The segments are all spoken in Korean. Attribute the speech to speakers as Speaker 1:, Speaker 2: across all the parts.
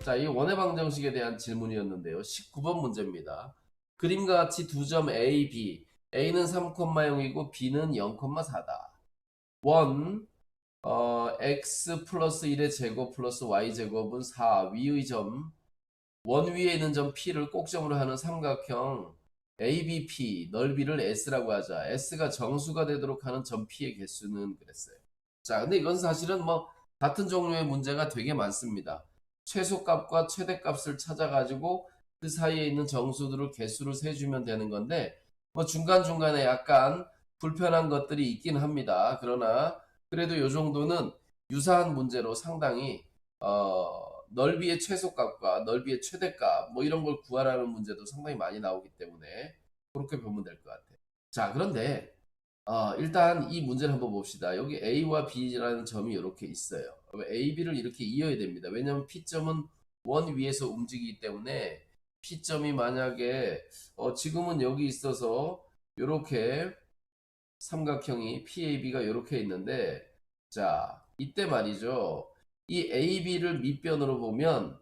Speaker 1: 자, 이 원의 방정식에 대한 질문이었는데요. 19번 문제입니다. 그림과 같이 두 점 A, B. A는 3,0이고 B는 0,4다. 원, x 플러스 1의 제곱 플러스 y 제곱은 4. 위의 점, 원 위에 있는 점 P를 꼭점으로 하는 삼각형 ABP, 넓이를 S라고 하자. S가 정수가 되도록 하는 점 P의 개수는 그랬어요. 자, 근데 이건 사실은 뭐 같은 종류의 문제가 되게 많습니다. 최소값과 최대값을 찾아가지고 그 사이에 있는 정수들을 개수를 세주면 되는 건데 뭐 중간중간에 약간 불편한 것들이 있긴 합니다. 그러나 그래도 이 정도는 유사한 문제로 상당히 넓이의 최소값과 넓이의 최대값 뭐 이런 걸 구하라는 문제도 상당히 많이 나오기 때문에 그렇게 보면 될 것 같아요. 자, 그런데 일단 이 문제를 한번 봅시다. 여기 A와 B라는 점이 이렇게 있어요. A, B를 이렇게 이어야 됩니다. 왜냐하면 P점은 원 위에서 움직이기 때문에 P점이 만약에 지금은 여기 있어서 이렇게 삼각형이 PAB가 이렇게 있는데 자, 이때 말이죠. 이 AB를 밑변으로 보면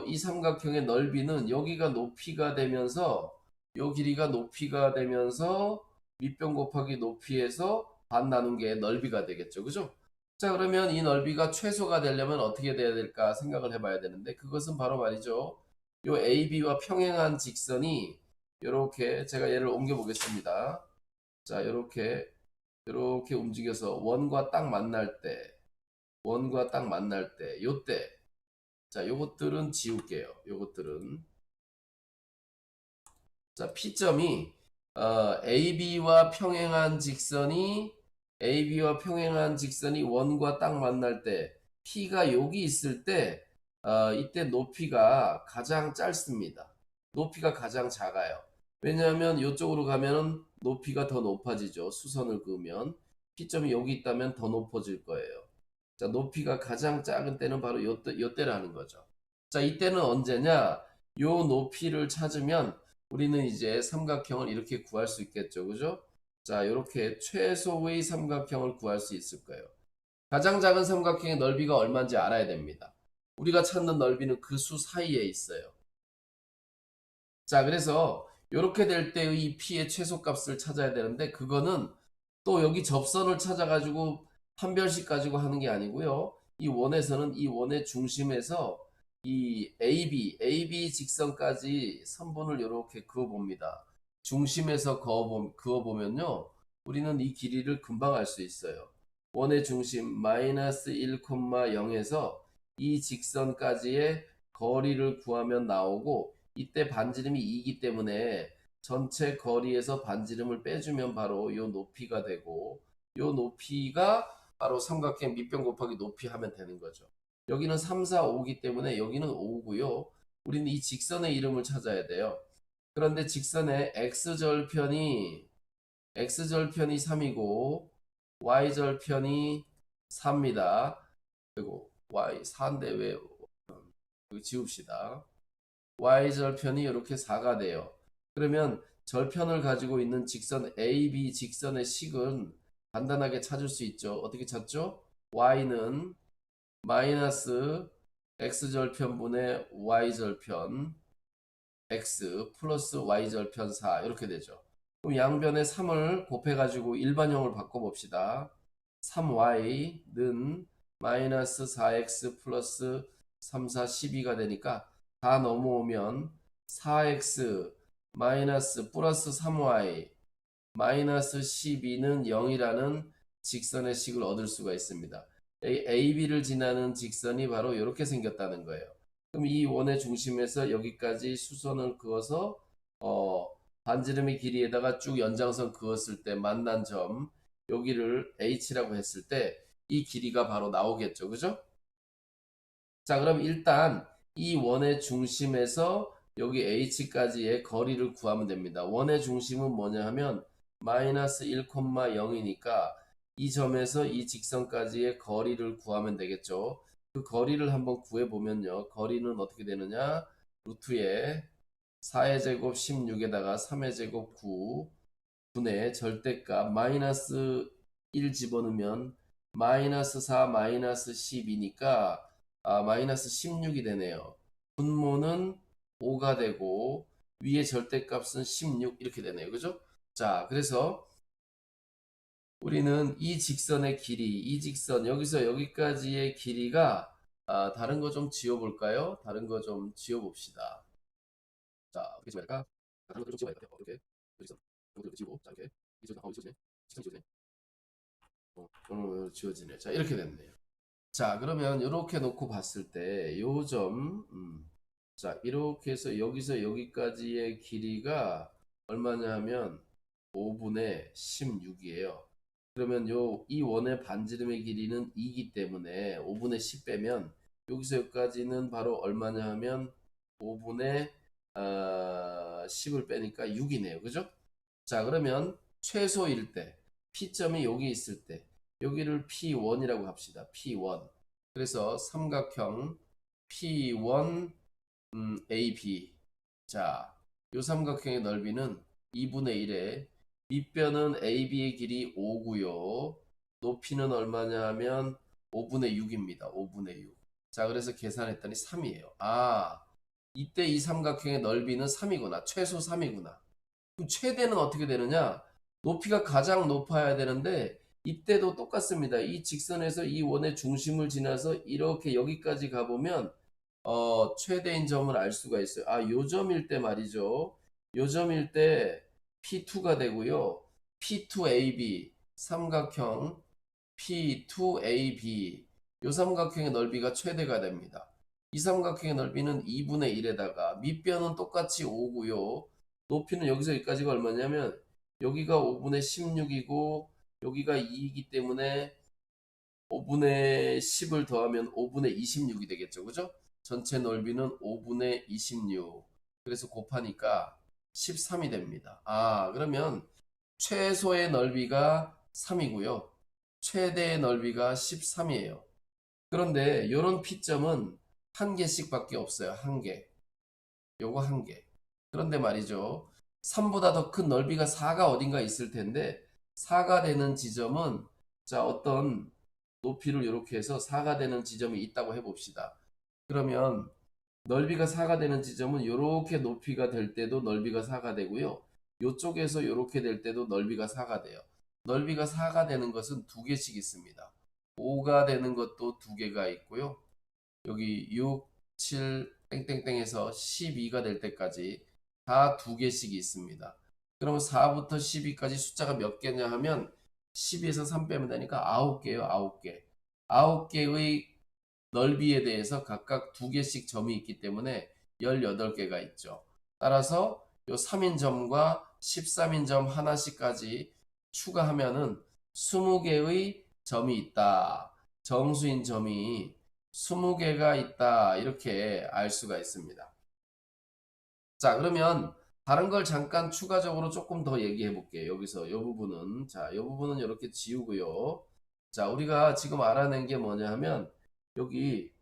Speaker 1: 이 삼각형의 넓이는 여기가 높이가 되면서 요 길이가 높이가 되면서 밑변 곱하기 높이에서 반 나눈 게 넓이가 되겠죠. 그죠? 자, 그러면 이 넓이가 최소가 되려면 어떻게 돼야 될까 생각을 해봐야 되는데 그것은 바로 말이죠. 요 AB와 평행한 직선이 이렇게 제가 얘를 옮겨 보겠습니다. 자, 이렇게 움직여서 원과 딱 만날 때, 원과 딱 만날 때, 요때. 자, 요것들은 지울게요. 요것들은. 자, P점이 AB와 평행한 직선이 원과 딱 만날 때 P가 여기 있을 때 이때 높이가 가장 짧습니다. 높이가 가장 작아요. 왜냐하면 이쪽으로 가면 높이가 더 높아지죠. 수선을 그으면 P점이 여기 있다면 더 높아질 거예요. 자, 높이가 가장 작은 때는 바로 요때라는 거죠. 자, 이때는 언제냐? 요 높이를 찾으면 우리는 이제 삼각형을 이렇게 구할 수 있겠죠. 그죠? 자, 이렇게 최소의 삼각형을 구할 수 있을 거예요. 가장 작은 삼각형의 넓이가 얼마인지 알아야 됩니다. 우리가 찾는 넓이는 그 수 사이에 있어요. 자, 그래서 이렇게 될 때의 P의 최소값을 찾아야 되는데 그거는 또 여기 접선을 찾아가지고 판별식 가지고 하는 게 아니고요. 이 원에서는 이 원의 중심에서 이 AB 직선까지 선분을 이렇게 그어봅니다. 중심에서 그어보면요. 우리는 이 길이를 금방 알 수 있어요. 원의 중심 마이너스 1,0에서 이 직선까지의 거리를 구하면 나오고 이때 반지름이 2이기 때문에 전체 거리에서 반지름을 빼주면 바로 이 높이가 되고 이 높이가 바로 삼각형 밑변 곱하기 높이 하면 되는 거죠. 여기는 3, 4, 5이기 때문에 여기는 5고요. 우리는 이 직선의 이름을 찾아야 돼요. 그런데 직선의 x절편이 3이고 y절편이 4입니다. 그리고 y 4인데 왜 여기 지웁시다. y절편이 이렇게 4가 돼요. 그러면 절편을 가지고 있는 직선 AB 직선의 식은 간단하게 찾을 수 있죠. 어떻게 찾죠? y는 마이너스 x절편분의 y절편 x 플러스 y절편 4 이렇게 되죠. 그럼 양변에 3을 곱해가지고 일반형을 바꿔봅시다. 3y는 마이너스 4x 플러스 3, 4, 12가 되니까 다 넘어오면 4x 마이너스 플러스 3y 마이너스 12는 0이라는 직선의 식을 얻을 수가 있습니다. AB를 지나는 직선이 바로 이렇게 생겼다는 거예요. 그럼 이 원의 중심에서 여기까지 수선을 그어서 반지름의 길이에다가 쭉 연장선 그었을 때 만난 점 여기를 H라고 했을 때 이 길이가 바로 나오겠죠. 그죠? 자, 그럼 일단 이 원의 중심에서 여기 H까지의 거리를 구하면 됩니다. 원의 중심은 뭐냐 하면 마이너스 1,0이니까 이 점에서 이 직선까지의 거리를 구하면 되겠죠. 그 거리를 한번 구해보면요. 거리는 어떻게 되느냐? 루트에 4의 제곱 16에다가 3의 제곱 9 분의 절대값 마이너스 1 집어넣으면 마이너스 4 마이너스 12니까 마이너스 16이 되네요. 분모는 5가 되고 위에 절대값은 16 이렇게 되네요. 그죠? 자, 그래서 우리는 이 직선의 길이, 이 직선 여기서 여기까지의 길이가 다른 거 좀 지워볼까요? 다른 거 좀 지워봅시다. 자, 어떻게 지워야 될까? 다른 것도 좀 지워야 돼요. 이렇게 직선 이것도 지우고, 자 이렇게 이 직선 지워지네, 직선 지워지네, 지워지네. 자, 이렇게 됐네요. 자, 그러면 이렇게 놓고 봤을 때 요 점, 자, 이렇게 해서 여기서 여기까지의 길이가 얼마냐 하면 5분의 16이에요. 그러면 이 원의 반지름의 길이는 2이기 때문에 5분의 10 빼면 여기서 여기까지는 바로 얼마냐 하면 5분의 10을 빼니까 6이네요. 그죠? 자, 그러면 최소일 때 P점이 여기 있을 때 여기를 P1이라고 합시다. P1. 그래서 삼각형 P1 AB. 자, 이 삼각형의 넓이는 2분의 1에 밑변은 AB의 길이 5고요. 높이는 얼마냐 하면 5분의 6입니다. 5분의 6. 자, 그래서 계산했더니 3이에요. 이때 이 삼각형의 넓이는 3이구나. 최소 3이구나. 그럼 최대는 어떻게 되느냐? 높이가 가장 높아야 되는데 이때도 똑같습니다. 이 직선에서 이 원의 중심을 지나서 이렇게 여기까지 가보면 최대인 점을 알 수가 있어요. 요 점일 때 말이죠. 요 점일 때 P2가 되고요. P2AB 삼각형 P2AB 요 삼각형의 넓이가 최대가 됩니다. 이 삼각형의 넓이는 2분의 1에다가 밑변은 똑같이 5고요. 높이는 여기서 여기까지가 얼마냐면 여기가 5분의 16이고 여기가 2이기 때문에 5분의 10을 더하면 5분의 26이 되겠죠. 그죠? 전체 넓이는 5분의 26. 그래서 곱하니까 13이 됩니다. 그러면 최소의 넓이가 3이고요. 최대의 넓이가 13이에요. 그런데 이런 P점은 한 개씩밖에 없어요. 한 개. 요거 한 개. 그런데 말이죠. 3보다 더 큰 넓이가 4가 어딘가 있을 텐데 4가 되는 지점은 자 어떤 높이를 이렇게 해서 4가 되는 지점이 있다고 해봅시다. 그러면 넓이가 4가 되는 지점은 이렇게 높이가 될 때도 넓이가 4가 되고요. 이쪽에서 이렇게 될 때도 넓이가 4가 돼요. 넓이가 4가 되는 것은 두 개씩 있습니다. 5가 되는 것도 두 개가 있고요. 여기 6, 7, 땡땡땡에서 12가 될 때까지 다 두 개씩 있습니다. 그럼 4부터 12까지 숫자가 몇 개냐 하면 12에서 3 빼면 되니까 9개요. 9개. 9개의 넓이에 대해서 각각 두 개씩 점이 있기 때문에 18개가 있죠. 따라서 요 3인점과 13인점 하나씩까지 추가하면은 20개의 점이 있다. 정수인 점이 20개가 있다. 이렇게 알 수가 있습니다. 자, 그러면 다른 걸 잠깐 추가적으로 조금 더 얘기해 볼게요. 여기서 이 부분은 이 부분은 이렇게 지우고요. 자, 우리가 지금 알아낸 게 뭐냐 하면 여기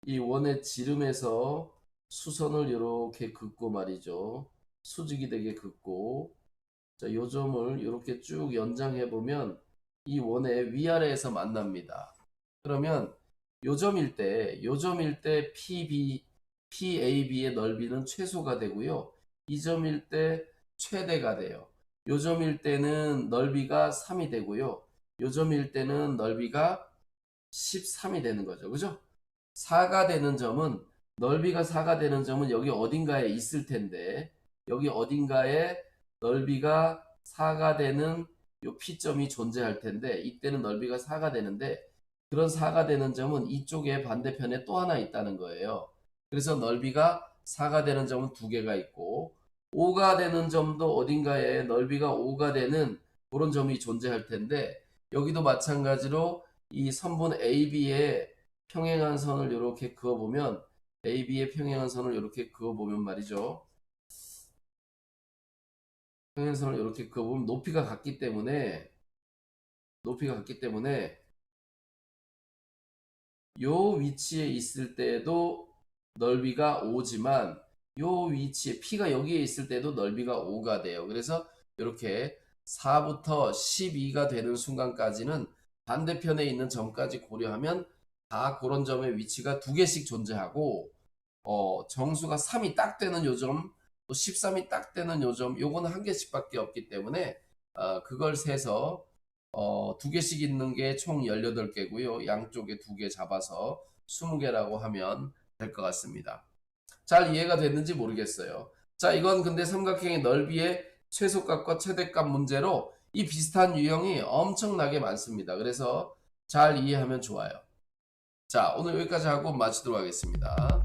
Speaker 1: 이 원의 지름에서 수선을 이렇게 긋고 말이죠. 수직이 되게 긋고 자, 요 점을 이렇게 쭉 연장해 보면 이 원의 위아래에서 만납니다. 그러면 요 점일 때 PAB의 넓이는 최소가 되고요. 이 점일 때 최대가 돼요. 요 점일 때는 넓이가 3이 되고요. 요 점일 때는 넓이가 13이 되는 거죠. 그죠? 4가 되는 점은 넓이가 4가 되는 점은 여기 어딘가에 있을 텐데 여기 어딘가에 넓이가 4가 되는 요 P점이 존재할 텐데 이때는 넓이가 4가 되는데 그런 4가 되는 점은 이쪽에 반대편에 또 하나 있다는 거예요. 그래서 넓이가 4가 되는 점은 두 개가 있고 5가 되는 점도 어딘가에 넓이가 5가 되는 그런 점이 존재할 텐데 여기도 마찬가지로 이 선분 AB의 평행한 선을 이렇게 그어보면 AB의 평행한 선을 이렇게 그어보면 말이죠. 평행한 선을 이렇게 그어보면 높이가 같기 때문에 요 위치에 있을 때도 넓이가 5지만 요 위치에 P가 여기에 있을 때도 넓이가 5가 돼요. 그래서 이렇게 4부터 12가 되는 순간까지는 반대편에 있는 점까지 고려하면 다 그런 점의 위치가 두 개씩 존재하고 정수가 3이 딱 되는 요점, 또 13이 딱 되는 요점, 요거는 한 개씩밖에 없기 때문에 그걸 세서 두 개씩 있는 게 총 18개고요. 양쪽에 두 개 잡아서 20개라고 하면 될 것 같습니다. 잘 이해가 됐는지 모르겠어요. 자, 이건 근데 삼각형의 넓이의 최소값과 최대값 문제로 이 비슷한 유형이 엄청나게 많습니다. 그래서 잘 이해하면 좋아요. 자, 오늘 여기까지 하고 마치도록 하겠습니다.